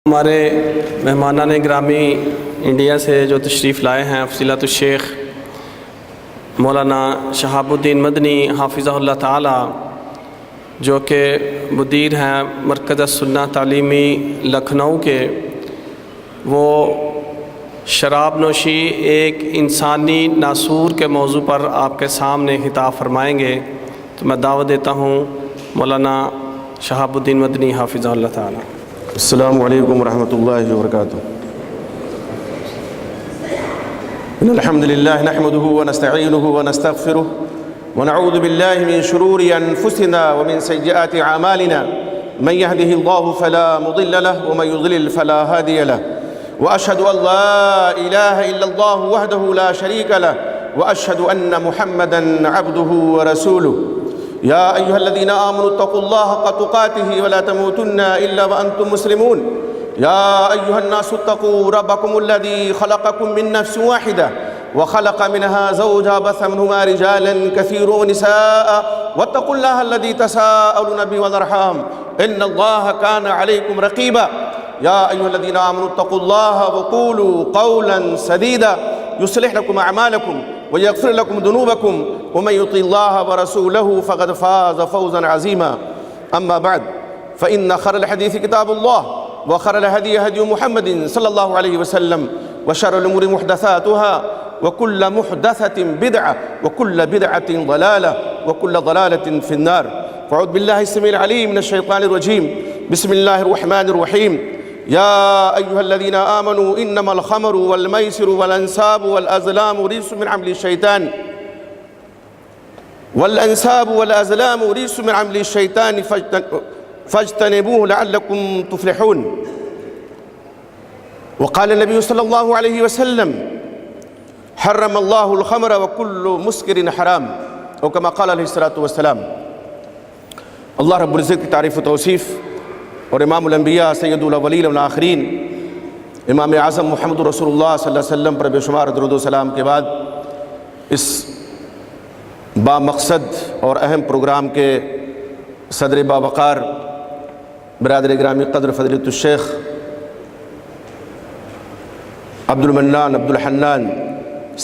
ہمارے مہمانان گرامی انڈیا سے جو تشریف لائے ہیں فضیلت الشیخ مولانا شہاب الدین مدنی حافظہ اللہ تعالی، جو کہ مدیر ہیں مرکز السنہ تعلیمی لکھنؤ کے، وہ شراب نوشی ایک انسانی ناسور کے موضوع پر آپ کے سامنے خطاب فرمائیں گے۔ تو میں دعوت دیتا ہوں مولانا شہاب الدین مدنی حافظہ اللہ تعالی۔ السلام علیکم ورحمۃ اللہ وبرکاتہ۔ ان الحمد للہ نحمده ونستعینه ونستغفره ونعوذ باللہ من شرور انفسنا ومن سیئات اعمالنا، من يهده الله فلا مضل له ومن يضلل فلا هادي له، واشهد ان لا اله الا الله وحده لا شريك له، واشهد ان محمدا عبده ورسوله۔ یا ایہا الذین آمنوا اتقوا اللہ حق تقاته ولا تموتن الا وانتم مسلمون۔ یا ایہا الناس اتقوا ربکم الذی خلقکم من نفس واحدہ وخلق منها زوجها وبث منهما رجالا كثيرا ونساء واتقوا الله الذي تساءلون به والارحام ان الله كان عليكم رقيبا۔ یا ایہا الذین آمنوا اتقوا اللہ وقولوا قولا سدیدا يصلح لكم اعمالکم ويغفر لكم ذنوبكم ومن يطع الله ورسوله فقد فاز فوزا عظيما۔ اما بعد فان خير الحديث كتاب الله وخير الهدي هدي محمد صلى الله عليه وسلم وشر الامور محدثاتها وكل محدثة بدعة وكل بدعة ضلالة وكل ضلالة في النار۔ فاعوذ بالله السميع العليم من الشيطان الرجيم، بسم الله الرحمن الرحيم۔ يا أيها الذين آمنوا إنما الخمر والميسر والأنساب والأزلام رجس من عمل الشيطان فاجتنبوه لعلكم تفلحون۔ وقال النبي صلى الله عليه وسلم حرم الله الخمر وكل مسكر حرام، او كما قال عليه الصلاة والسلام۔ اللہ رب العزت کی تعریف و توصیف اور امام الانبیاء سید الاولین والآخرین امام اعظم محمد رسول اللہ صلی اللہ علیہ وسلم پر بے شمار درود و سلام کے بعد اس با مقصد اور اہم پروگرام کے صدر باوقار برادر گرامی قدر فضیلت الشیخ عبد المنان عبد الحنان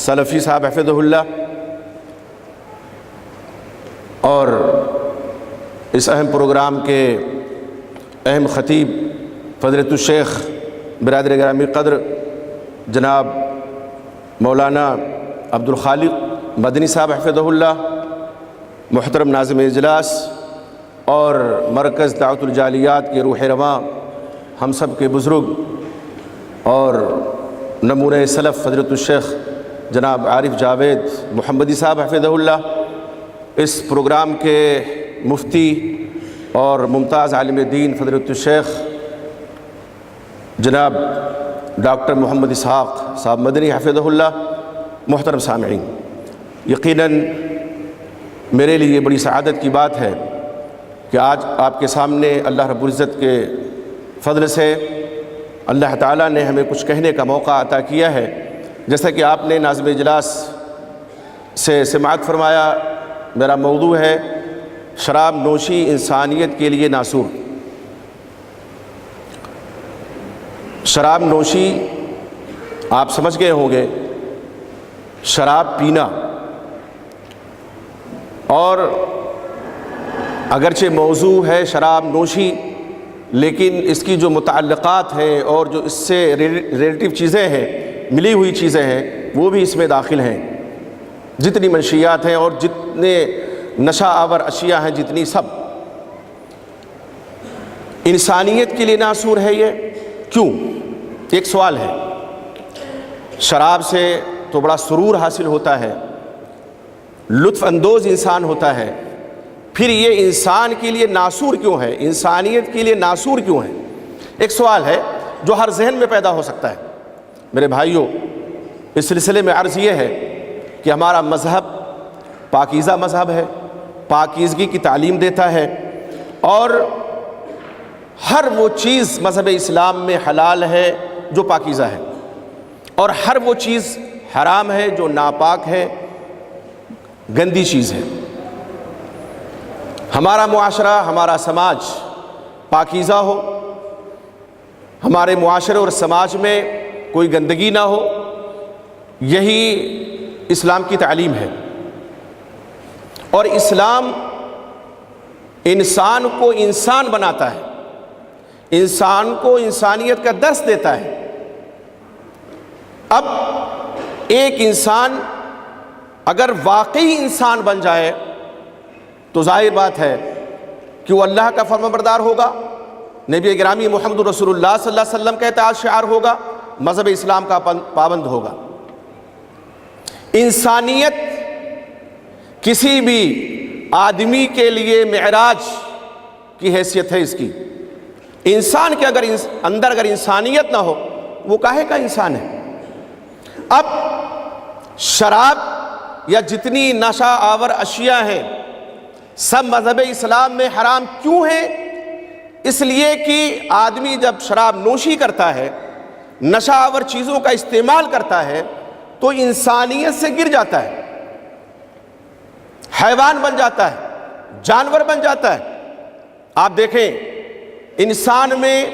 سلفی صاحب حفظہ اللہ، اور اس اہم پروگرام کے اہم خطیب فضیلت الشیخ برادر گرامی قدر جناب مولانا عبد الخالق مدنی صاحب حفظہ اللہ، محترم ناظم اجلاس اور مرکز دعوت الجالیات کے روح رواں ہم سب کے بزرگ اور نمونہ سلف فضیلت الشیخ جناب عارف جاوید محمدی صاحب حفظہ اللہ، اس پروگرام کے مفتی اور ممتاز عالم دین فضیلت الشیخ جناب ڈاکٹر محمد اسحاق صاحب مدنی حفظہ اللہ، محترم سامعین، یقیناً میرے لیے بڑی سعادت کی بات ہے کہ آج آپ کے سامنے اللہ رب العزت کے فضل سے اللہ تعالیٰ نے ہمیں کچھ کہنے کا موقع عطا کیا ہے۔ جیسا کہ آپ نے ناظم اجلاس سے سماعت فرمایا، میرا موضوع ہے شراب نوشی انسانیت کے لیے ناسور۔ شراب نوشی آپ سمجھ گئے ہوں گے، شراب پینا، اور اگرچہ موضوع ہے شراب نوشی، لیکن اس کی جو متعلقات ہیں اور جو اس سے ریلیٹیو چیزیں ہیں، ملی ہوئی چیزیں ہیں، وہ بھی اس میں داخل ہیں۔ جتنی منشیات ہیں اور جتنے نشہ آور اشیاء ہیں، جتنی سب انسانیت کے لیے ناسور ہے۔ یہ کیوں؟ ایک سوال ہے۔ شراب سے تو بڑا سرور حاصل ہوتا ہے، لطف اندوز انسان ہوتا ہے، پھر یہ انسان کے لیے ناسور کیوں ہے؟ انسانیت کے لیے ناسور کیوں ہے؟ ایک سوال ہے جو ہر ذہن میں پیدا ہو سکتا ہے۔ میرے بھائیوں، اس سلسلے میں عرض یہ ہے کہ ہمارا مذہب پاکیزہ مذہب ہے، پاکیزگی کی تعلیم دیتا ہے، اور ہر وہ چیز مذہب اسلام میں حلال ہے جو پاکیزہ ہے، اور ہر وہ چیز حرام ہے جو ناپاک ہے، گندی چیز ہے۔ ہمارا معاشرہ، ہمارا سماج پاکیزہ ہو، ہمارے معاشرے اور سماج میں کوئی گندگی نہ ہو، یہی اسلام کی تعلیم ہے۔ اور اسلام انسان کو انسان بناتا ہے، انسان کو انسانیت کا درس دیتا ہے۔ اب ایک انسان اگر واقعی انسان بن جائے تو ظاہر بات ہے کہ وہ اللہ کا فرمانبردار ہوگا، نبی گرامی محمد رسول اللہ صلی اللہ علیہ وسلم کا اطاعت شعار ہوگا، مذہب اسلام کا پابند ہوگا۔ انسانیت کسی بھی آدمی کے لیے معراج کی حیثیت ہے اس کی۔ انسان کے اندر اگر انسانیت نہ ہو وہ کاہے کا انسان ہے؟ اب شراب یا جتنی نشہ آور اشیاء ہیں سب مذہب اسلام میں حرام کیوں ہیں؟ اس لیے کہ آدمی جب شراب نوشی کرتا ہے، نشہ آور چیزوں کا استعمال کرتا ہے تو انسانیت سے گر جاتا ہے، حیوان بن جاتا ہے، جانور بن جاتا ہے۔ آپ دیکھیں انسان میں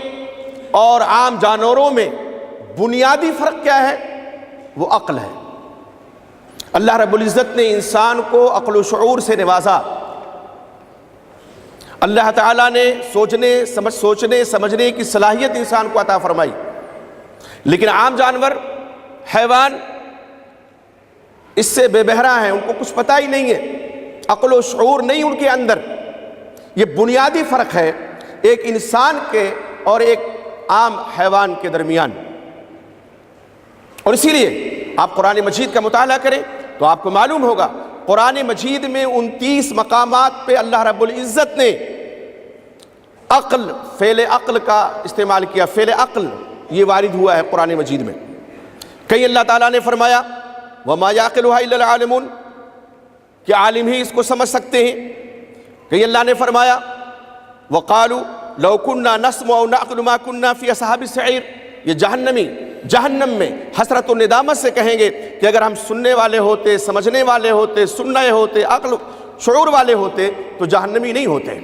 اور عام جانوروں میں بنیادی فرق کیا ہے؟ وہ عقل ہے۔ اللہ رب العزت نے انسان کو عقل و شعور سے نوازا۔ اللہ تعالیٰ نے سوچنے سمجھنے کی صلاحیت انسان کو عطا فرمائی، لیکن عام جانور، حیوان اس سے بے بہرا ہیں، ان کو کچھ پتہ ہی نہیں ہے، عقل و شعور نہیں ان کے اندر۔ یہ بنیادی فرق ہے ایک انسان کے اور ایک عام حیوان کے درمیان۔ اور اسی لیے آپ قرآن مجید کا مطالعہ کریں تو آپ کو معلوم ہوگا قرآن مجید میں 29 مقامات پہ اللہ رب العزت نے عقل، فعل عقل کا استعمال کیا۔ فعل عقل یہ وارد ہوا ہے قرآن مجید میں۔ کہیں اللہ تعالیٰ نے فرمایا وَمَا يَعْقِلُهَا إِلَّا الْعَالِمُونَ، کہ عالم ہی اس کو سمجھ سکتے ہیں۔ کہیں اللہ نے فرمایا وَقَالُوا لَوْ كُنَّا نَسْمَعُ أَوْ نَعْقِلُ مَا كُنَّا فِي أَصْحَابِ السَّعِيرِ، یہ جہنم میں حسرت و ندامت سے کہیں گے کہ اگر ہم سننے والے ہوتے، سمجھنے والے ہوتے، سننے ہوتے، عقل شعور والے ہوتے تو جہنمی نہیں ہوتے۔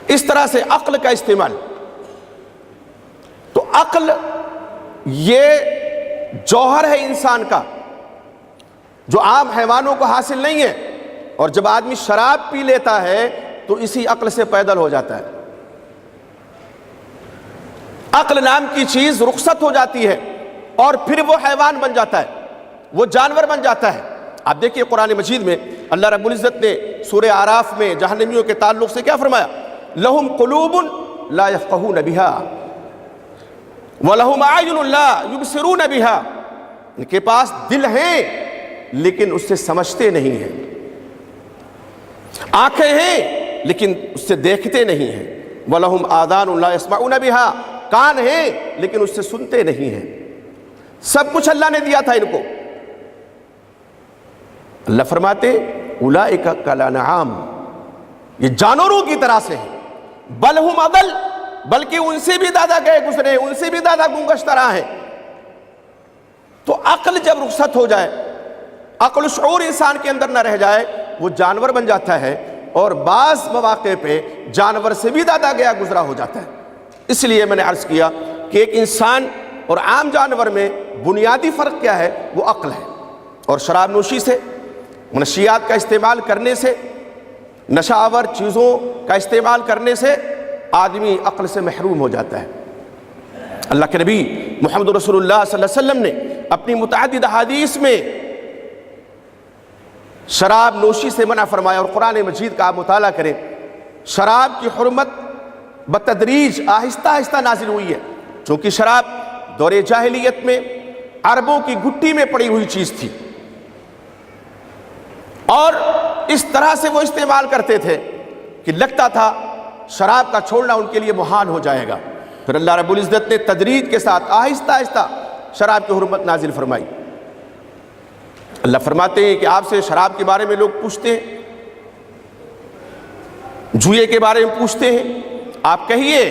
اس طرح سے عقل کا استعمال، تو عقل یہ جوہر ہے انسان کا جو عام حیوانوں کو حاصل نہیں ہے، اور جب آدمی شراب پی لیتا ہے تو اسی عقل سے پیدل ہو جاتا ہے۔ عقل نام کی چیز رخصت ہو جاتی ہے اور پھر وہ حیوان بن جاتا ہے، وہ جانور بن جاتا ہے۔ آپ دیکھیے قرآن مجید میں اللہ رب العزت نے سورہ اعراف میں جہنمیوں کے تعلق سے کیا فرمایا؟ لَهُمْ قُلُوبٌ لَا يَفْقَهُونَ بِهَا وَلَهُمْ أَعْيُنٌ لَا يُبْصِرُونَ بِهَا، ان کے پاس دل ہیں لیکن اس سے سمجھتے نہیں ہیں، آنکھیں ہیں لیکن اس سے دیکھتے نہیں ہیں، وَلَهُمْ آذَانٌ لَا يَسْمَعُونَ بِهَا، کان ہیں لیکن اس سے سنتے نہیں ہیں۔ سب کچھ اللہ نے دیا تھا ان کو۔ اللہ فرماتے اولئک کالانعام، یہ جانوروں کی طرح سے ہیں، بل ہم اضل، بلکہ ان سے بھی زیادہ گئے گزرے، ان سے بھی زیادہ گمگشتہ راہ ہیں۔ تو عقل جب رخصت ہو جائے، عقل و شعور انسان کے اندر نہ رہ جائے، وہ جانور بن جاتا ہے، اور بعض مواقع پہ جانور سے بھی زیادہ گیا گزرا ہو جاتا ہے۔ اس لیے میں نے عرض کیا کہ ایک انسان اور عام جانور میں بنیادی فرق کیا ہے؟ وہ عقل ہے۔ اور شراب نوشی سے، منشیات کا استعمال کرنے سے، نشہ آور چیزوں کا استعمال کرنے سے آدمی عقل سے محروم ہو جاتا ہے۔ اللہ کے نبی محمد رسول اللہ صلی اللہ علیہ وسلم نے اپنی متعدد احادیث میں شراب نوشی سے منع فرمایا، اور قرآن مجید کا آپ مطالعہ کریں، شراب کی حرمت بتدریج آہستہ آہستہ نازل ہوئی ہے، چونکہ شراب دور جاہلیت میں عربوں کی گھٹی میں پڑی ہوئی چیز تھی، اور اس طرح سے وہ استعمال کرتے تھے کہ لگتا تھا شراب کا چھوڑنا ان کے لیے محال ہو جائے گا۔ پھر اللہ رب العزت نے تدریج کے ساتھ آہستہ آہستہ شراب کی حرمت نازل فرمائی۔ اللہ فرماتے ہیں کہ آپ سے شراب کے بارے میں لوگ پوچھتے ہیں، جوئے کے بارے میں پوچھتے ہیں، آپ کہیے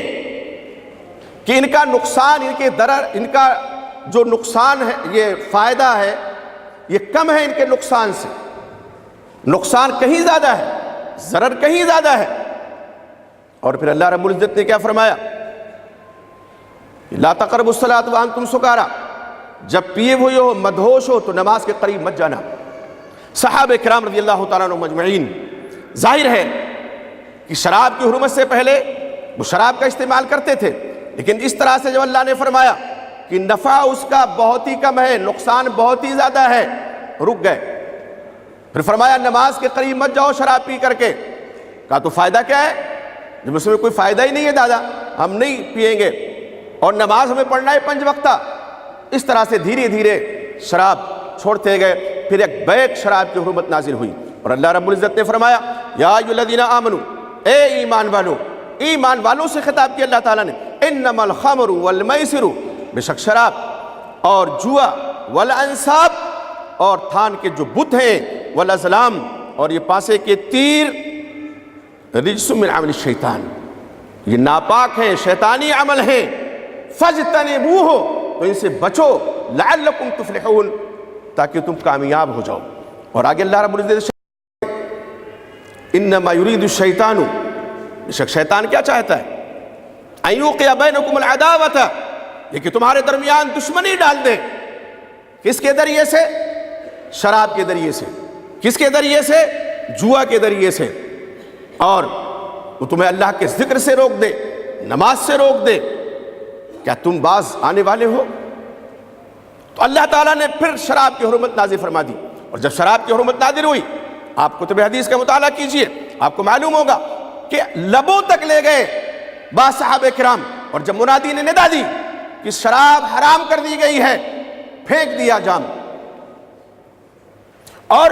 کہ ان کا نقصان، ان کے ضرر، ان کا جو نقصان ہے، یہ فائدہ ہے، یہ کم ہے ان کے نقصان سے، نقصان کہیں زیادہ ہے، ضرر کہیں زیادہ ہے۔ اور پھر اللہ رب العزت نے کیا فرمایا؟ لا تقربوا الصلاۃ وانتم سکارا، جب پیے ہوئے ہو مدہوش ہو تو نماز کے قریب مت جانا۔ صحابہ کرام رضی اللہ تعالیٰ عنہ مجمعین، ظاہر ہے کہ شراب کی حرمت سے پہلے وہ شراب کا استعمال کرتے تھے، لیکن اس طرح سے جب اللہ نے فرمایا کہ نفع اس کا بہت ہی کم ہے، نقصان بہت ہی زیادہ ہے، رک گئے۔ پھر فرمایا نماز کے قریب مت جاؤ شراب پی کر کے۔ کہا تو فائدہ کیا ہے جب اس میں کوئی فائدہ ہی نہیں ہے دادا، ہم نہیں پئیں گے، اور نماز ہمیں پڑھنا ہے 5 وقتہ۔ اس طرح سے دھیرے دھیرے شراب چھوڑتے گئے، پھر ایک بیک شراب کی حرمت نازل ہوئی، اور اللہ رب العزت نے فرمایا یا ایھا الذین آمنو، اے ایمان والو، ایمان والوں سے خطاب کیا اللہ تعالیٰ نے، انما الخمر والمیسر، بے شک شراب اور جوا، والانصاب، اور تھان کے جو بت ہیں، والازلام، اور یہ پاسے کے تیر، رجس من عمل الشیطان، یہ ناپاک ہیں، شیطانی عمل ہیں، فاجتنبوہ، تو ان سے بچو، لعلکم تفلحون، تاکہ تم کامیاب ہو جاؤ۔ اور آگے اللہ رب العزت انما یرید الشیطان، بے شک شیطان کیا چاہتا ہے، ان یوقع بینکم العداوۃ، یہ کہ تمہارے درمیان دشمنی ڈال دے۔ کس کے ذریعے سے؟ شراب کے ذریعے سے۔ کس کے ذریعے سے؟ جوا کے ذریعے سے۔ اور وہ تمہیں اللہ کے ذکر سے روک دے، نماز سے روک دے۔ کیا تم باز آنے والے ہو؟ تو اللہ تعالیٰ نے پھر شراب کی حرمت نازل فرما دی، اور جب شراب کی حرمت نازل ہوئی، آپ کتب حدیث کا مطالعہ کیجئے، آپ کو معلوم ہوگا کہ لبوں تک لے گئے بعض صحابہ کرام، اور جب منادی نے ندا دی کہ شراب حرام کر دی گئی ہے، پھینک دیا جام، اور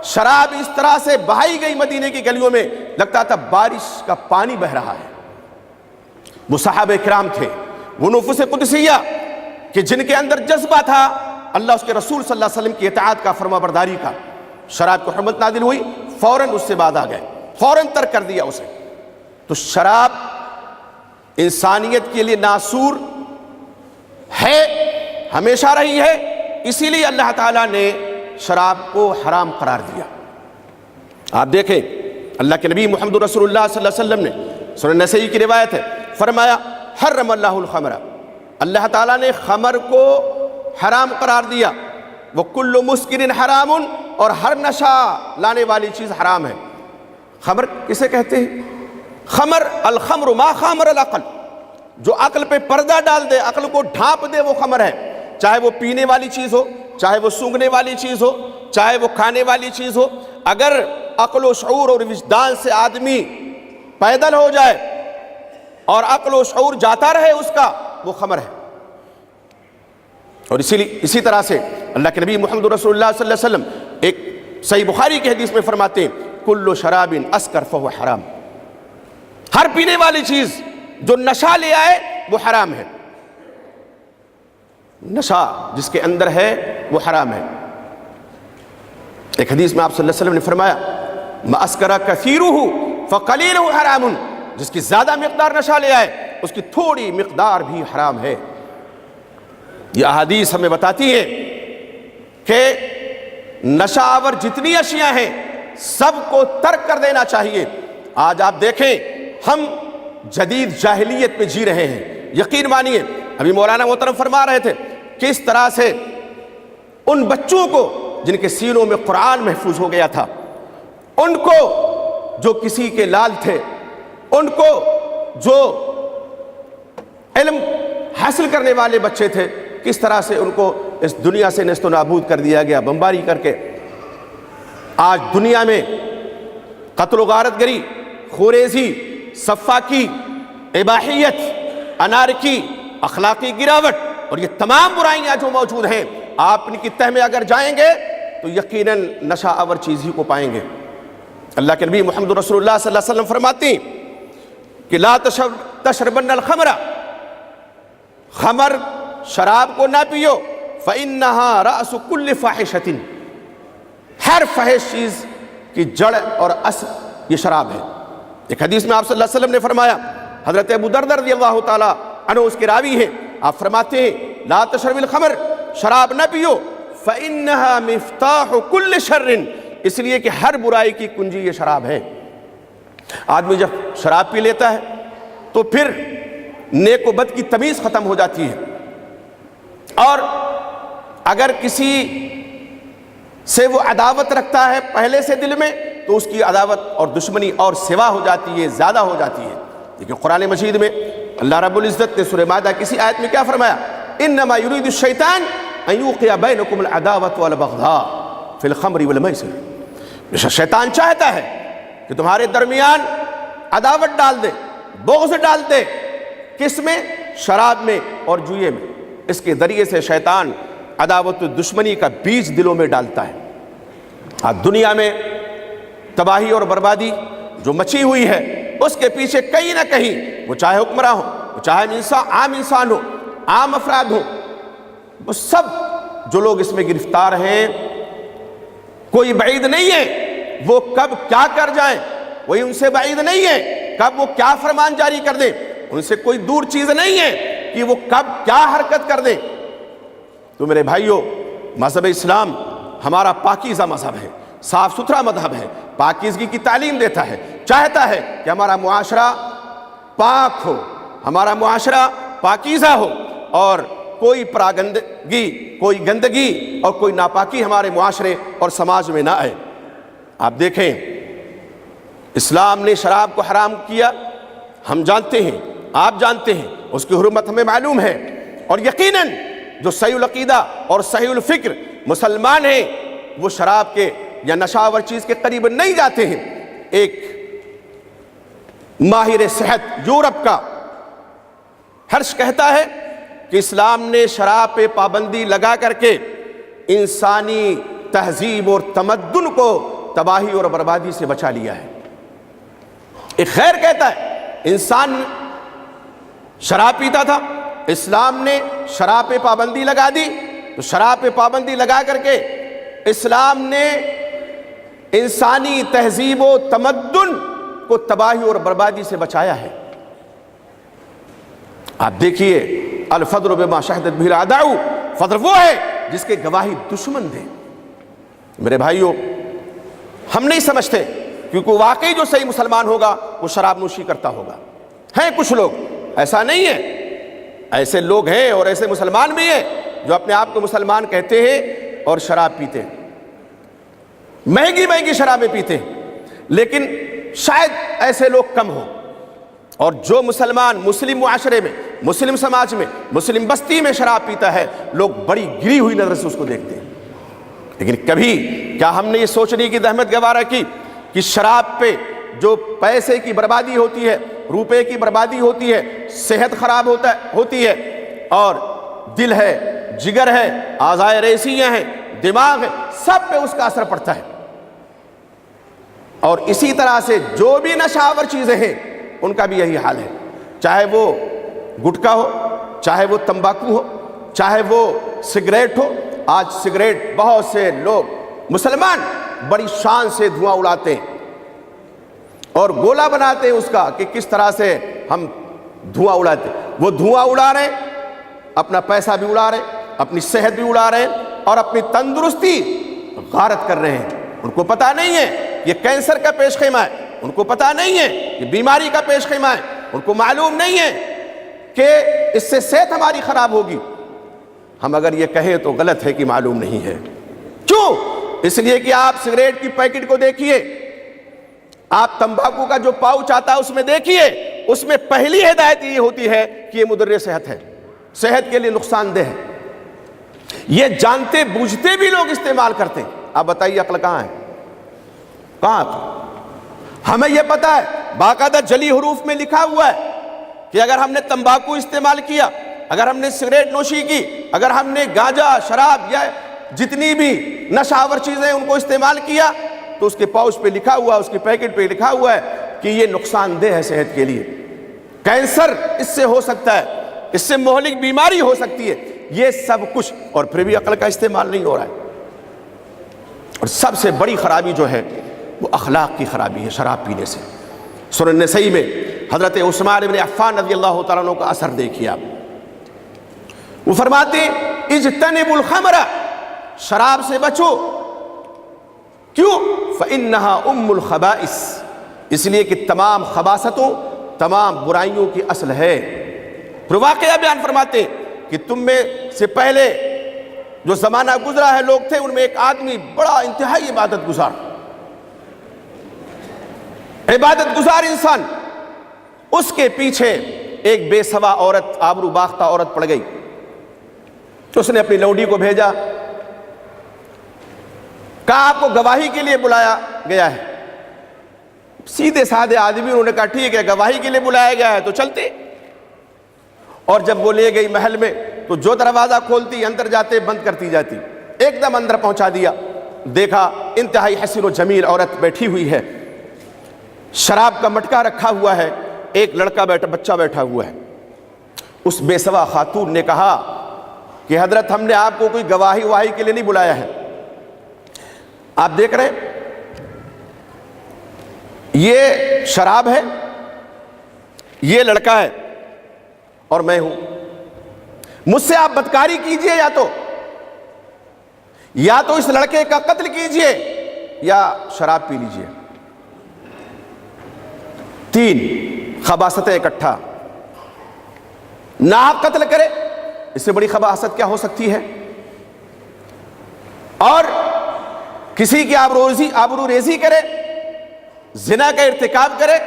شراب اس طرح سے بہائی گئی مدینے کی گلیوں میں، لگتا تھا بارش کا پانی بہ رہا ہے۔ وہ صحابہ کرام تھے، وہ نفوس قدسیہ کہ جن کے اندر جذبہ تھا اللہ اس کے رسول صلی اللہ علیہ وسلم کی اطاعت کا، فرما برداری کا۔ شراب کو حرمت نازل ہوئی، فوراً اس سے بعد آ گئے، فوراً ترک کر دیا اسے۔ تو شراب انسانیت کے لیے ناسور ہے، ہمیشہ رہی ہے، اسی لیے اللہ تعالیٰ نے شراب کو حرام قرار دیا۔ آپ دیکھیں اللہ کے نبی محمد رسول اللہ صلی اللہ علیہ وسلم نے، سنن نسائی کی روایت ہے، فرمایا حرم اللہ الخمر، اللہ تعالیٰ نے خمر کو حرام قرار دیا، وَكُلُّ مُسْكِرٍ حرام، اور ہر نشہ لانے والی چیز حرام ہے۔ خمر کسے کہتے ہیں؟ خمر، الخمر ما خامر العقل، جو عقل پہ پردہ ڈال دے، عقل کو ڈھانپ دے، وہ خمر ہے۔ چاہے وہ پینے والی چیز ہو، چاہے وہ سونگھنے والی چیز ہو، چاہے وہ کھانے والی چیز ہو، اگر عقل و شعور اور وجدان سے آدمی پیدل ہو جائے اور عقل و شعور جاتا رہے اس کا، وہ خمر ہے۔ اور اسی طرح سے اللہ کے نبی محمد رسول اللہ صلی اللہ علیہ وسلم ایک صحیح بخاری کی حدیث میں فرماتے ہیں کل شراب اسکر فہو حرام، ہر پینے والی چیز جو نشہ لے آئے وہ حرام ہے، نشہ جس کے اندر ہے وہ حرام ہے۔ ایک حدیث میں آپ صلی اللہ علیہ وسلم نے فرمایا ما اسکر کثیرہ فقلیلہ حرام، جس کی زیادہ مقدار نشہ لے آئے اس کی تھوڑی مقدار بھی حرام ہے۔ یہ احادیث ہمیں بتاتی ہے کہ نشہ آور جتنی اشیاء ہیں سب کو ترک کر دینا چاہیے۔ آج آپ دیکھیں ہم جدید جاہلیت میں جی رہے ہیں، یقین مانیے ابھی مولانا محترم فرما رہے تھے کس طرح سے ان بچوں کو جن کے سینوں میں قرآن محفوظ ہو گیا تھا، ان کو جو کسی کے لال تھے، ان کو جو علم حاصل کرنے والے بچے تھے، کس طرح سے ان کو اس دنیا سے نیست و نابود کر دیا گیا بمباری کر کے۔ آج دنیا میں قتل و غارت گری، خوریزی، سفاکی، اباحیت، انارکی، اخلاقی گراوٹ اور یہ تمام برائیاں جو موجود ہیں، آپ ان کی تہ میں اگر جائیں گے تو یقیناً نشہ آور چیز ہی کو پائیں گے۔ اللہ کے نبی محمد رسول اللہ صلی اللہ علیہ وسلم فرماتے ہیں کہ لا تشربن الخمر، خمر شراب کو نہ پیو، فإنہا رأس کل فاحشۃ، ہر فحش چیز کی جڑ اور اصل یہ شراب ہے۔ ایک حدیث میں آپ صلی اللہ علیہ وسلم نے فرمایا، حضرت ابو دردر رضی اللہ تعالیٰ عنہ اس کے راوی ہیں، آپ فرماتے ہیں لا تشرب الخمر، شراب نہ پیو، فإنہا مفتاح کل شر، اس لیے کہ ہر برائی کی کنجی یہ شراب ہے۔ آدمی جب شراب پی لیتا ہے تو پھر نیک و بد کی تمیز ختم ہو جاتی ہے، اور اگر کسی سے وہ عداوت رکھتا ہے پہلے سے دل میں تو اس کی عداوت اور دشمنی اور سوا ہو جاتی ہے، زیادہ ہو جاتی ہے۔ لیکن قرآن مجید میں اللہ رب العزت نے سورہ مائدہ کسی آیت میں کیا فرمایا؟ انما یرید الشیطان ان یوقع بینکم العداوۃ والبغضاء فی الخمر والمیسر، بے شک شیطان چاہتا ہے کہ تمہارے درمیان عداوت ڈال دے، بغض ڈال دے، کس میں؟ شراب میں اور جوئے میں۔ اس کے ذریعے سے شیطان عداوت و دشمنی کا بیج دلوں میں ڈالتا ہے۔ آج دنیا میں تباہی اور بربادی جو مچی ہوئی ہے، اس کے پیچھے کہیں نہ کہیں، وہ چاہے حکمراں ہو، وہ چاہے عام انسان ہو، عام افراد ہو، وہ سب جو لوگ اس میں گرفتار ہیں، کوئی بعید نہیں ہے وہ کب کیا کر جائیں، وہی ان سے بعید نہیں ہے کب وہ کیا فرمان جاری کر دیں، ان سے کوئی دور چیز نہیں ہے کہ وہ کب کیا حرکت کر دیں۔ تو میرے بھائیوں، مذہب اسلام ہمارا پاکیزہ مذہب ہے، صاف ستھرا مذہب ہے، پاکیزگی کی تعلیم دیتا ہے، چاہتا ہے کہ ہمارا معاشرہ پاک ہو، ہمارا معاشرہ پاکیزہ ہو، اور کوئی پراگندگی، کوئی گندگی اور کوئی ناپاکی ہمارے معاشرے اور سماج میں نہ آئے۔ آپ دیکھیں، اسلام نے شراب کو حرام کیا، ہم جانتے ہیں، آپ جانتے ہیں، اس کی حرمت ہمیں معلوم ہے، اور یقیناً جو صحیح العقیدہ اور صحیح الفکر مسلمان ہیں وہ شراب کے یا نشاور چیز کے قریب نہیں جاتے ہیں۔ ایک ماہر صحت یورپ کا ہرش کہتا ہے کہ اسلام نے شراب پہ پابندی لگا کر کے انسانی تہذیب اور تمدن کو تباہی اور بربادی سے بچا لیا ہے۔ ایک خیر کہتا ہے انسان شراب پیتا تھا، اسلام نے شراب پہ پابندی لگا دی، تو شراب پہ پابندی لگا کر کے اسلام نے انسانی تہذیب و تمدن کو تباہی اور بربادی سے بچایا ہے۔ آپ دیکھیے، الفضل بما شہدت بہ الاعداء، فضل وہ ہے جس کے گواہی دشمن دے۔ میرے بھائیوں، ہم نہیں سمجھتے کیونکہ واقعی جو صحیح مسلمان ہوگا وہ شراب نوشی کرتا ہوگا۔ ہیں کچھ لوگ، ایسا نہیں ہے، ایسے لوگ ہیں اور ایسے مسلمان بھی ہیں جو اپنے آپ کو مسلمان کہتے ہیں اور شراب پیتے ہیں، مہنگی مہنگی شرابیں پیتے ہیں، لیکن شاید ایسے لوگ کم ہوں۔ اور جو مسلمان مسلم معاشرے میں، مسلم سماج میں، مسلم بستی میں شراب پیتا ہے، لوگ بڑی گری ہوئی نظر سے اس کو دیکھتے ہیں۔ لیکن کبھی کیا ہم نے یہ سوچنے کی زحمت گوارا کی کہ شراب پہ جو پیسے کی بربادی ہوتی ہے، روپے کی بربادی ہوتی ہے، صحت خراب ہوتی ہے، اور دل ہے، جگر ہے، اعضائے ریسیاں ہیں، دماغ ہے، سب پہ اس کا اثر پڑتا ہے۔ اور اسی طرح سے جو بھی نشاور چیزیں ہیں ان کا بھی یہی حال ہے، چاہے وہ گٹکا ہو، چاہے وہ تمباکو ہو، چاہے وہ سگریٹ ہو۔ آج سگریٹ بہت سے لوگ مسلمان بڑی شان سے دھواں اڑاتے ہیں اور گولا بناتے ہیں اس کا کہ کس طرح سے ہم دھواں اڑاتے ہیں۔ وہ دھواں اڑا رہے ہیں، اپنا پیسہ بھی اڑا رہے ہیں، اپنی صحت بھی اڑا رہے ہیں، اور اپنی تندرستی غارت کر رہے ہیں۔ ان کو پتہ نہیں ہے یہ کینسر کا پیش خیمہ ہے، ان کو پتہ نہیں ہے یہ بیماری کا پیش خیمہ ہے، ان کو معلوم نہیں ہے کہ اس سے صحت ہماری خراب ہوگی۔ ہم اگر یہ کہیں تو غلط ہے کہ معلوم نہیں ہے۔ کیوں؟ اس لیے کہ آپ سگریٹ کی پیکٹ کو دیکھیے، آپ تمباکو کا جو پاؤچ آتا ہے اس میں دیکھیے، اس میں پہلی ہدایت یہ ہوتی ہے کہ یہ مضر صحت ہے، صحت کے لیے نقصان دہ ہے۔ یہ جانتے بوجھتے بھی لوگ استعمال کرتے ہیں۔ آپ بتائیے عقل کہاں ہے؟ کہاں عقل؟ ہمیں یہ پتا ہے، باقاعدہ جلی حروف میں لکھا ہوا ہے کہ اگر ہم نے تمباکو استعمال کیا، اگر ہم نے سگریٹ نوشی کی، اگر ہم نے گانجا، شراب یا جتنی بھی نشاور چیزیں ان کو استعمال کیا، تو اس کے پاؤچ پہ لکھا ہوا ہے، اس کی پیکٹ پہ لکھا ہوا ہے کہ یہ نقصان دہ ہے صحت کے لیے، کینسر اس سے ہو سکتا ہے، اس سے مہلک بیماری ہو سکتی ہے۔ یہ سب کچھ، اور پھر بھی عقل کا استعمال نہیں ہو رہا ہے۔ اور سب سے بڑی خرابی جو ہے وہ اخلاق کی خرابی ہے شراب پینے سے۔ سنن نسائی میں حضرت عثمان بن عفان رضی اللہ تعالیٰ عنہ کا اثر دیکھیے آپ، وہ فرماتے ہیں اجتنبوا الخمر، شراب سے بچو۔ کیوں؟ فإنها ام الخبائث، اس لیے کہ تمام خباثتوں، تمام برائیوں کی اصل ہے۔ پھر واقعہ بیان فرماتے ہیں کہ تم میں سے پہلے جو زمانہ گزرا ہے لوگ تھے، ان میں ایک آدمی بڑا انتہائی عبادت گزار انسان، اس کے پیچھے ایک بے سوا عورت، آبرو باختہ عورت پڑ گئی. تو اس نے اپنی لونڈی کو بھیجا، کہا آپ کو گواہی کے لیے بلایا گیا ہے. سیدھے سادے آدمی، انہوں نے کہا ٹھیک ہے، گواہی کے لیے بلایا گیا ہے تو چلتے. اور جب وہ لے گئی محل میں تو جو دروازہ کھولتی اندر جاتے بند کرتی جاتی. ایک دم اندر پہنچا دیا، دیکھا انتہائی حسین و جمیل عورت بیٹھی ہوئی ہے، شراب کا مٹکا رکھا ہوا ہے، ایک لڑکا بچہ بیٹھا ہوا ہے. اس بے سوا خاتون نے کہا کہ حضرت ہم نے آپ کو کوئی گواہی کے لیے نہیں بلایا ہے. آپ دیکھ رہے ہیں یہ شراب ہے، یہ لڑکا ہے اور میں ہوں. مجھ سے آپ بدکاری کیجئے یا تو اس لڑکے کا قتل کیجئے یا شراب پی لیجئے. 3 خباثتیں اکٹھا. نہ آپ قتل کرے، اس سے بڑی خباثت کیا ہو سکتی ہے؟ اور کسی کی آبرو ریزی کرے، زنا کا ارتکاب کرے،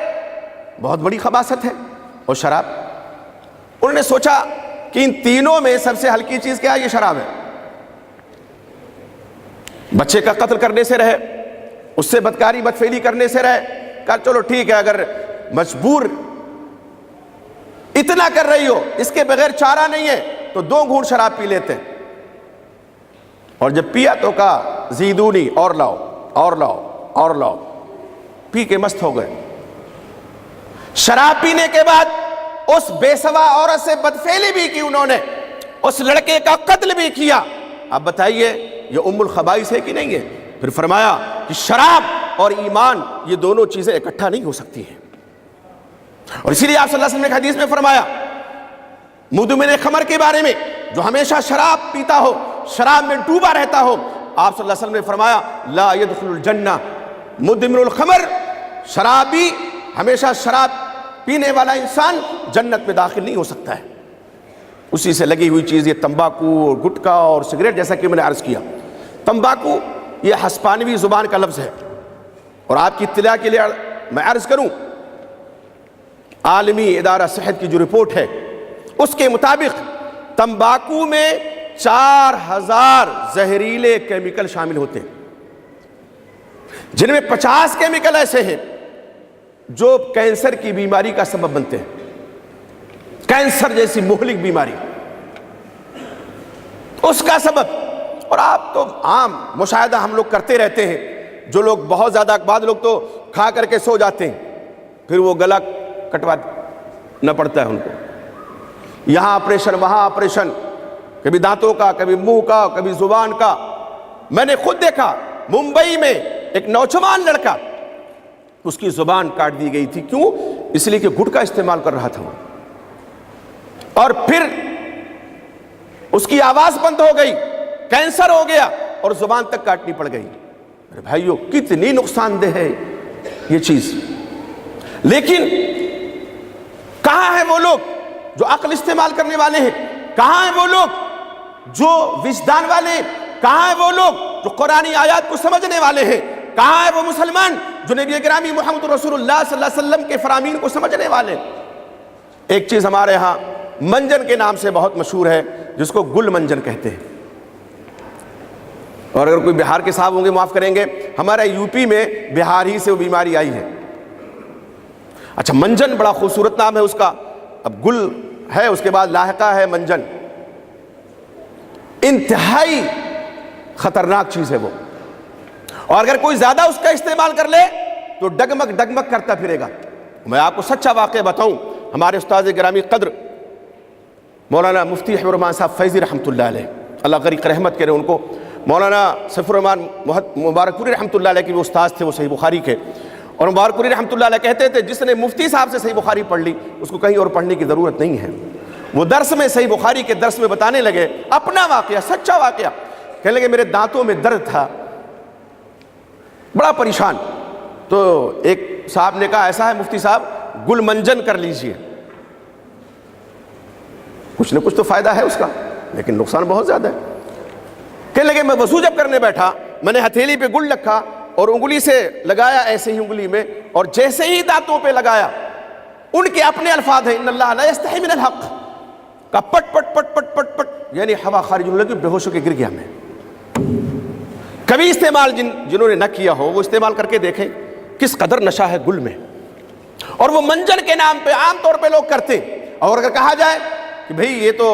بہت بڑی خباثت ہے. اور شراب، انہوں نے سوچا کہ ان تینوں میں سب سے ہلکی چیز کیا ہے؟ یہ شراب ہے. بچے کا قتل کرنے سے رہے، اس سے بدکاری بدفعلی کرنے سے رہے. کہا چلو ٹھیک ہے، اگر مجبور اتنا کر رہی ہو، اس کے بغیر چارہ نہیں ہے تو 2 گھونٹ شراب پی لیتے. اور جب پیا تو کہا زیدونی، اور لاؤ اور لاؤ اور لاؤ. پی کے مست ہو گئے. شراب پینے کے بعد اس بے سوا عورت سے بدفعلی بھی کی انہوں نے، اس لڑکے کا قتل بھی کیا. اب بتائیے یہ ام الخبائث ہے کہ نہیں ہے؟ پھر فرمایا کہ شراب اور ایمان یہ دونوں چیزیں اکٹھا نہیں ہو سکتی ہیں. اور اسی لیے آپ صلی اللہ علیہ وسلم نے حدیث میں فرمایا مدمن خمر کے بارے میں، جو ہمیشہ شراب پیتا ہو، شراب میں ڈوبا رہتا ہو، آپ صلی اللہ علیہ وسلم نے فرمایا لا يدخل الجنہ مدمن الخمر، شرابی، ہمیشہ شراب پینے والا انسان جنت میں داخل نہیں ہو سکتا ہے. اسی سے لگی ہوئی چیز یہ تمباکو اور گٹکا اور سگریٹ، جیسا کہ میں نے عرض کیا. تمباکو یہ ہسپانوی زبان کا لفظ ہے، اور آپ کی اطلاع کے لیے میں عرض کروں، عالمی ادارہ صحت کی جو رپورٹ ہے اس کے مطابق تمباکو میں 4000 زہریلے کیمیکل شامل ہوتے ہیں، جن میں 50 کیمیکل ایسے ہیں جو کینسر کی بیماری کا سبب بنتے ہیں. کینسر جیسی مہلک بیماری اس کا سبب. اور آپ تو عام مشاہدہ ہم لوگ کرتے رہتے ہیں، جو لوگ بہت زیادہ، بعض لوگ تو کھا کر کے سو جاتے ہیں، پھر وہ گلا کٹوانا پڑتا ہے ان کو، یہاں آپریشن وہاں آپریشن، کبھی دانتوں کا، کبھی منہ کا، کبھی زبان کا. میں نے خود دیکھا ممبئی میں ایک نوجوان لڑکا، اس کی زبان کاٹ دی گئی تھی. کیوں؟ اس لیے کہ گٹکا استعمال کر رہا تھا وہ، اور پھر اس کی آواز بند ہو گئی، کینسر ہو گیا اور زبان تک کاٹنی پڑ گئی. میرے بھائیو کتنی نقصان دہ ہے یہ چیز. لیکن کہاں ہیں وہ لوگ جو عقل استعمال کرنے والے ہیں؟ کہاں ہیں وہ لوگ جو وجدان والے ہیں؟ کہاں ہیں وہ لوگ جو قرآنی آیات کو سمجھنے والے ہیں؟ کہاں ہے وہ مسلمان جو نبی گرامی محمد رسول اللہ صلی اللہ علیہ وسلم کے فرامین کو سمجھنے والے؟ ایک چیز ہمارے ہاں منجن کے نام سے بہت مشہور ہے، جس کو گل منجن کہتے ہیں. اور اگر کوئی بہار کے صاحب ہوں گے معاف کریں گے، ہمارے یو پی میں بہار ہی سے وہ بیماری آئی ہے. اچھا، منجن بڑا خوبصورت نام ہے اس کا. اب گل ہے، اس کے بعد لاحقہ ہے منجن. انتہائی خطرناک چیز ہے وہ، اور اگر کوئی زیادہ اس کا استعمال کر لے تو ڈگمگ ڈگمگ کرتا پھرے گا. میں آپ کو سچا واقعہ بتاؤں، ہمارے استاد گرامی قدر مولانا مفتی حبیب الرحمان صاحب فیضی رحمۃ اللہ علیہ، اللہ غریق رحمت کرے ان کو. مولانا سیف الرحمان مبارک پوری رحمۃ اللہ علیہ کے وہ استاد تھے، وہ صحیح بخاری کے. اور مبارک پوری رحمۃ اللہ علیہ کہتے تھے جس نے مفتی صاحب سے صحیح بخاری پڑھ لی اس کو کہیں اور پڑھنے کی ضرورت نہیں ہے. وہ درس میں صحیح بخاری کے درس میں بتانے لگے اپنا واقعہ، سچا واقعہ. کہنے لگے میرے دانتوں میں درد تھا، بڑا پریشان. تو ایک صاحب نے کہا ایسا ہے مفتی صاحب، گل منجن کر لیجئے. کچھ نہ کچھ تو فائدہ ہے اس کا، لیکن نقصان بہت زیادہ ہے۔ کہنے لگے میں وضو جب کرنے بیٹھا، میں نے ہتھیلی پہ گل رکھا اور انگلی سے لگایا ایسے ہی انگلی میں، اور جیسے ہی دانتوں پہ لگایا، ان کے اپنے الفاظ ہیں ان اللہ لا یستحی من الحق کا پٹ پٹ پٹ پٹ پٹ پٹ، یعنی ہوا خارج ہونے لگی، بے ہوش ہو کے گر گیا میں۔ کبھی استعمال جنہوں نے نہ کیا ہو وہ استعمال کر کے دیکھیں کس قدر نشہ ہے گل میں، اور وہ منجن کے نام پہ عام طور پہ لوگ کرتے، اور اگر کہا جائے کہ بھئی یہ تو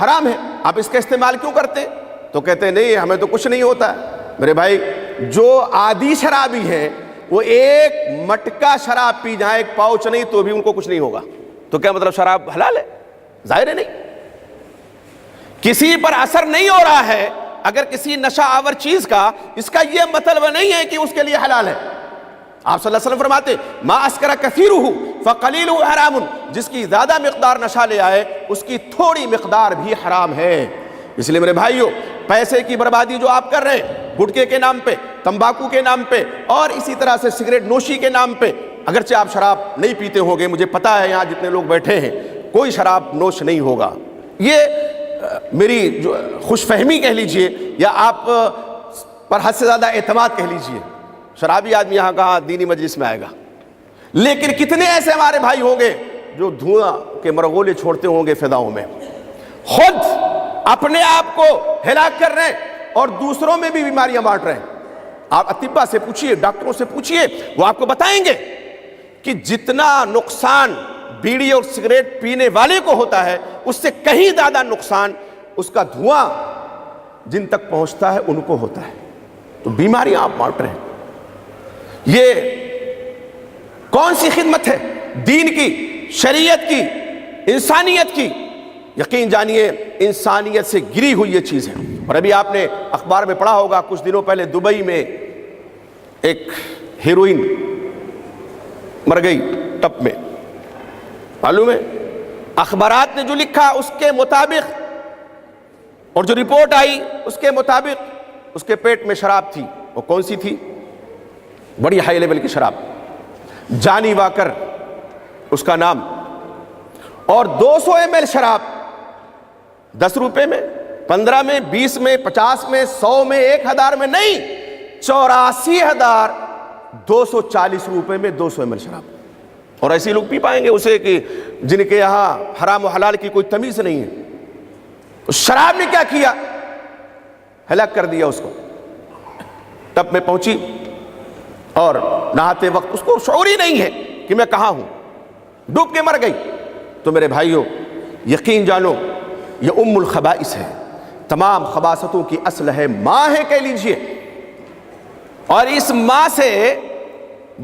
حرام ہے، آپ اس کا استعمال کیوں کرتے، تو کہتے ہیں نہیں ہمیں تو کچھ نہیں ہوتا ہے۔ میرے بھائی، جو عادی شرابی ہیں وہ ایک مٹکا شراب پی جائیں، ایک پاؤچ نہیں، تو بھی ان کو کچھ نہیں ہوگا، تو کیا مطلب شراب حلال ہے؟ ظاہر ہے نہیں۔ کسی پر اثر نہیں ہو رہا ہے اگر کسی نشہ آور چیز کا، اس کا یہ مطلب نہیں ہے کہ اس کے لیے حلال ہے۔ آپ صلی اللہ علیہ وسلم فرماتے ما اسکر کثیرہ فقلیلہ حرام، جس کی زیادہ مقدار نشہ لے آئے اس کی تھوڑی مقدار بھی حرام ہے۔ اس لیے میرے بھائیوں، پیسے کی بربادی جو آپ کر رہے ہیں گٹکے کے نام پہ، تمباکو کے نام پہ، اور اسی طرح سے سگریٹ نوشی کے نام پہ، اگرچہ آپ شراب نہیں پیتے ہوں گے، مجھے پتا ہے یہاں جتنے لوگ بیٹھے ہیں کوئی شراب نوش نہیں ہوگا، یہ میری جو خوش فہمی کہہ لیجئے یا آپ پر حد سے زیادہ اعتماد کہہ لیجئے، شرابی آدمی یہاں کہاں دینی مجلس میں آئے گا۔ لیکن کتنے ایسے ہمارے بھائی ہوں گے جو دھواں کے مرغولے چھوڑتے ہوں گے فضاؤں میں، خود اپنے آپ کو ہلاک کر رہے ہیں اور دوسروں میں بھی بیماریاں بانٹ رہے ہیں۔ آپ اطباء سے پوچھئے، ڈاکٹروں سے پوچھئے، وہ آپ کو بتائیں گے کہ جتنا نقصان بیڑی اور سگریٹ پینے والے کو ہوتا ہے اس سے کہیں زیادہ نقصان اس کا دھواں جن تک پہنچتا ہے ان کو ہوتا ہے۔ تو بیماریاں آپ بانٹ رہے ہیں، یہ کون سی خدمت ہے؟ دین کی، شریعت کی، انسانیت کی۔ یقین جانیے انسانیت سے گری ہوئی یہ چیز ہے۔ اور ابھی آپ نے اخبار میں پڑھا ہوگا کچھ دنوں پہلے دبئی میں ایک ہیروئن مر گئی ٹپ میں، معلوم ہے؟ اخبارات نے جو لکھا اس کے مطابق اور جو رپورٹ آئی اس کے مطابق اس کے پیٹ میں شراب تھی۔ وہ کون سی تھی؟ بڑی ہائی لیول کی شراب، جانی واکر اس کا نام، اور 200 ml شراب 10 روپے میں، 15 میں، 20 میں، 50 میں، 100 میں، 1000 میں نہیں، 84,240 روپے میں 200 ml شراب۔ اور ایسے لوگ پی پائیں گے اسے کہ جن کے یہاں حرام و حلال کی کوئی تمیز نہیں ہے۔ اس شراب نے کیا کیا؟ ہلاک کر دیا اس کو۔ ٹب میں پہنچی اور نہاتے وقت اس کو شعور ہی نہیں ہے کہ میں کہاں ہوں، ڈوب کے مر گئی۔ تو میرے بھائیوں یقین جانو یہ ام الخبائث ہے، تمام خباثتوں کی اصل ہے، ماں ہے کہہ لیجئے، اور اس ماں سے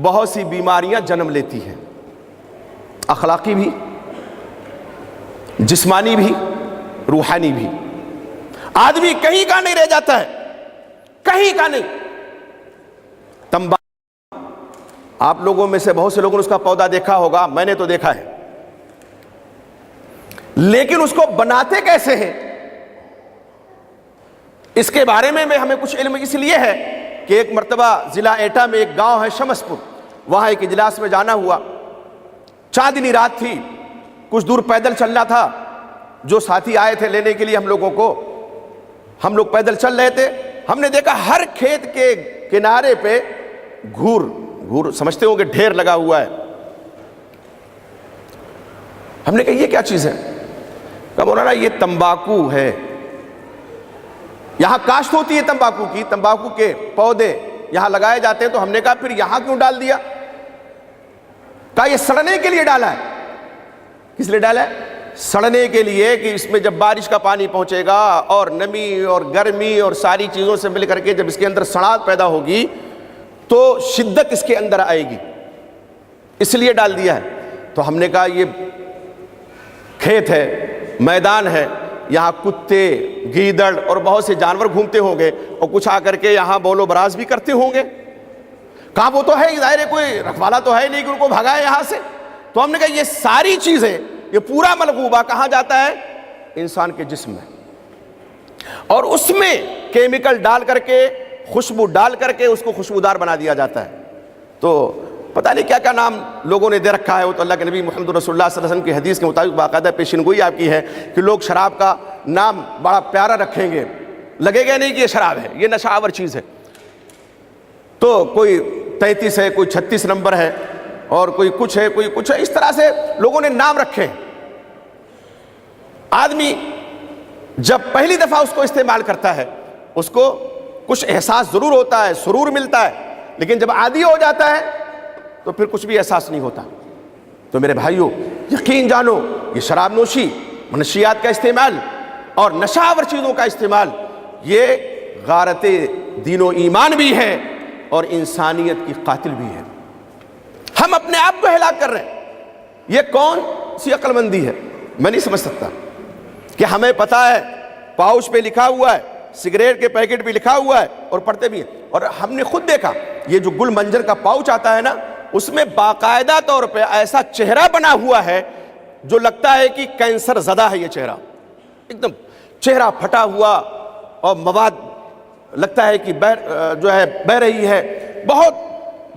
بہت سی بیماریاں جنم لیتی ہیں، اخلاقی بھی، جسمانی بھی، روحانی بھی۔ آدمی کہیں کا نہیں رہ جاتا ہے، کہیں کا نہیں۔ تمباکو، آپ لوگوں میں سے بہت سے لوگوں نے اس کا پودا دیکھا ہوگا، میں نے تو دیکھا ہے، لیکن اس کو بناتے کیسے ہیں اس کے بارے میں ہمیں کچھ علم اس لیے ہے کہ ایک مرتبہ ضلع ایٹا میں ایک گاؤں ہے شمس پور، وہاں ایک اجلاس میں جانا ہوا، چاندنی رات تھی، کچھ دور پیدل چلنا تھا، جو ساتھی آئے تھے لینے کے لیے ہم لوگوں کو، ہم لوگ پیدل چل رہے تھے، ہم نے دیکھا ہر کھیت کے کنارے پہ گھور سمجھتے ہوں گے ڈھیر لگا ہوا ہے۔ ہم نے کہا یہ کیا چیز ہے؟ کہا مولانا یہ تمباکو ہے، یہاں کاشت ہوتی ہے تمباکو کی، تمباکو کے پودے یہاں لگائے جاتے ہیں، تو ہم نے کہا پھر یہاں کیوں ڈال دیا؟ کہا یہ سڑنے کے لیے ڈالا ہے۔ کس لیے ڈالا ہے؟ سڑنے کے لیے، کہ اس میں جب بارش کا پانی پہنچے گا اور نمی اور گرمی اور ساری چیزوں سے مل کر کے جب اس کے اندر سڑاہٹ پیدا ہوگی تو شدت اس کے اندر آئے گی، اس لیے ڈال دیا ہے۔ تو ہم نے کہا یہ کھیت ہے، میدان ہے، یہاں کتے، گیدڑ اور بہت سے جانور گھومتے ہوں گے، اور کچھ آ کر کے یہاں بول و براز بھی کرتے ہوں گے۔ کہا وہ تو ہے ظاہر ہے، کوئی رکھوالا تو ہے نہیں کہ ان کو بھگائے یہاں سے۔ تو ہم نے کہا یہ ساری چیزیں، یہ پورا ملغوبہ کہاں جاتا ہے؟ انسان کے جسم میں، اور اس میں کیمیکل ڈال کر کے، خوشبو ڈال کر کے اس کو خوشبودار بنا دیا جاتا ہے۔ تو پتہ نہیں کیا کیا نام لوگوں نے دے رکھا ہے. وہ تو اللہ کے نبی محمد رسول اللہ صلی اللہ علیہ وسلم کی حدیث کے مطابق باقاعدہ پیشین گوئی آپ کی ہے کہ لوگ شراب کا نام بڑا پیارا رکھیں گے, لگے گا نہیں کہ یہ شراب ہے, یہ نشہ آور چیز ہے. تو کوئی 33 ہے, کوئی 36 نمبر ہے, اور کوئی کچھ ہے, کوئی کچھ ہے, اس طرح سے لوگوں نے نام رکھے. آدمی جب پہلی دفعہ اس کو استعمال کرتا ہے اس کو کچھ احساس ضرور ہوتا ہے, سرور ملتا ہے, لیکن جب عادی ہو جاتا ہے تو پھر کچھ بھی احساس نہیں ہوتا. تو میرے بھائیوں یقین جانو, یہ شراب نوشی, منشیات کا استعمال اور نشہ آور چیزوں کا استعمال یہ غارت دین و ایمان بھی ہے اور انسانیت کی قاتل بھی ہے. ہم اپنے آپ کو ہلاک کر رہے ہیں. یہ کون سی عقل مندی ہے؟ میں نہیں سمجھ سکتا کہ ہمیں پتہ ہے پاؤچ پہ لکھا ہوا ہے, سگریٹ کے پیکٹ بھی لکھا ہوا ہے اور پڑھتے بھی ہیں. اور ہم نے خود دیکھا یہ جو گل منجر کا پاؤچ آتا ہے نا, اس میں باقاعدہ طور پہ ایسا چہرہ بنا ہوا ہے جو لگتا ہے کہ کینسر زدہ ہے. یہ چہرہ ایک دم چہرہ پھٹا ہوا اور مواد لگتا ہے کہ بہ رہی ہے, بہت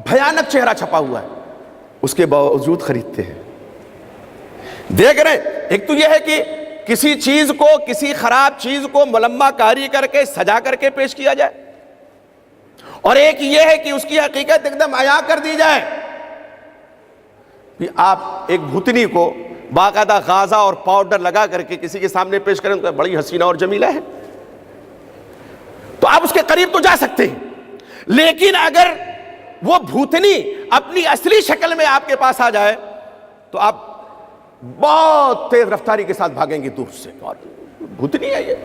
بھیانک چہرہ چھپا ہوا ہے. اس کے باوجود خریدتے ہیں. دیکھ رہے ہیں, ایک تو یہ ہے کہ کسی چیز کو, کسی خراب چیز کو ملمہ کاری کر کے سجا کر کے پیش کیا جائے, اور ایک یہ ہے کہ اس کی حقیقت ایک دم عیاں کر دی جائے. آپ ایک بھوتنی کو باقاعدہ غازہ اور پاؤڈر لگا کر کے کسی کے سامنے پیش کریں تو بڑی حسینہ اور جمیلہ ہے, تو آپ اس کے قریب تو جا سکتے ہیں. لیکن اگر وہ بھوتنی اپنی اصلی شکل میں آپ کے پاس آ جائے تو آپ بہت تیز رفتاری کے ساتھ بھاگیں گے دور سے. اور بھوتنی ہے, یہ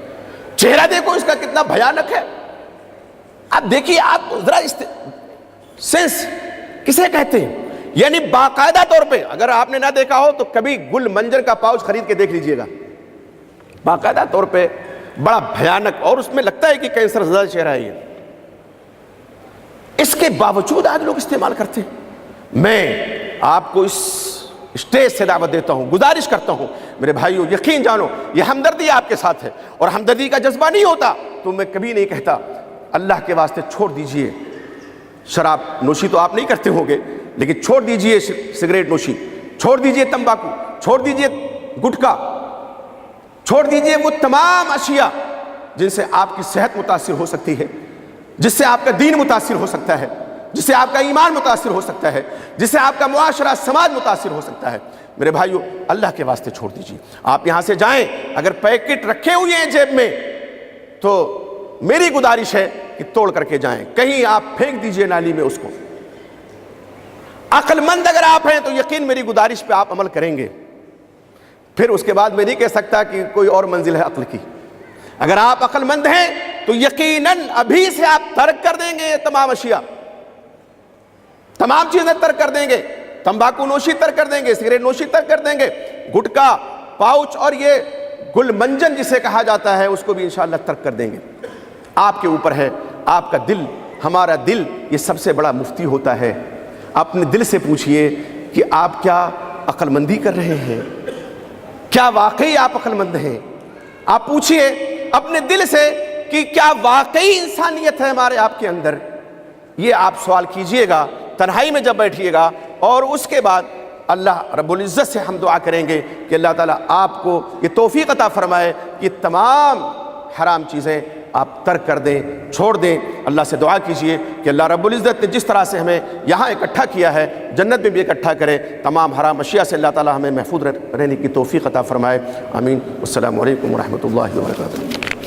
چہرہ دیکھو اس کا کتنا بھیانک ہے. آپ دیکھیے, آپ ذرا سینس کسے کہتے ہیں, یعنی باقاعدہ طور پہ اگر آپ نے نہ دیکھا ہو تو کبھی گل منجر کا پاؤچ خرید کے دیکھ لیجئے گا. باقاعدہ طور پہ بڑا بھیانک, اور اس میں لگتا ہے کہ کینسر زدہ چہرہ ہے یہ. اس کے باوجود آج لوگ استعمال کرتے ہیں. میں آپ کو اس اسٹیج سے دعوت دیتا ہوں, گزارش کرتا ہوں میرے بھائیوں, یقین جانو یہ ہمدردی آپ کے ساتھ ہے, اور ہمدردی کا جذبہ نہیں ہوتا تو میں کبھی نہیں کہتا اللہ کے واسطے چھوڑ دیجئے. شراب نوشی تو آپ نہیں کرتے ہوں گے, لیکن چھوڑ دیجئے سگریٹ نوشی, چھوڑ دیجئے تمباکو, چھوڑ دیجئے گٹکا, چھوڑ دیجئے وہ تمام اشیاء جن سے آپ کی صحت متاثر ہو سکتی ہے, جس سے آپ کا دین متاثر ہو سکتا ہے, جس سے آپ کا ایمان متاثر ہو سکتا ہے, جس سے آپ کا معاشرہ سماج متاثر ہو سکتا ہے. میرے بھائیو اللہ کے واسطے چھوڑ دیجئے. آپ یہاں سے جائیں, اگر پیکٹ رکھے ہوئے ہیں جیب میں تو میری گزارش ہے کہ توڑ کر کے جائیں, کہیں آپ پھینک دیجئے نالی میں اس کو. عقل مند اگر آپ ہیں تو یقین میری گزارش پہ آپ عمل کریں گے. پھر اس کے بعد میں نہیں کہہ سکتا کہ کوئی اور منزل ہے عقل کی. اگر آپ عقل مند ہیں تو یقیناً ابھی سے آپ ترک کر دیں گے, یہ تمام اشیاء, تمام چیزیں ترک کر دیں گے. تمباکو نوشی ترک کر دیں گے, سگریٹ نوشی ترک کر دیں گے, گٹکا, پاؤچ اور یہ گل منجن جسے کہا جاتا ہے اس کو بھی انشاءاللہ ترک کر دیں گے. آپ کے اوپر ہے, آپ کا دل, ہمارا دل یہ سب سے بڑا مفتی ہوتا ہے. اپنے دل سے پوچھئے کہ آپ کیا عقل مندی کر رہے ہیں, کیا واقعی آپ عقل مند ہیں. آپ پوچھئے اپنے دل سے کہ کیا واقعی انسانیت ہے ہمارے آپ کے اندر. یہ آپ سوال کیجئے گا تنہائی میں جب بیٹھیے گا, اور اس کے بعد اللہ رب العزت سے ہم دعا کریں گے کہ اللہ تعالیٰ آپ کو یہ توفیق عطا فرمائے کہ تمام حرام چیزیں آپ ترک کر دیں, چھوڑ دیں. اللہ سے دعا کیجئے کہ اللہ رب العزت نے جس طرح سے ہمیں یہاں اکٹھا کیا ہے جنت میں بھی اکٹھا کرے, تمام حرام اشیاء سے اللہ تعالیٰ ہمیں محفوظ رہنے کی توفیق عطا فرمائے. آمین. السلام علیکم ورحمۃ اللہ وبرکاتہ.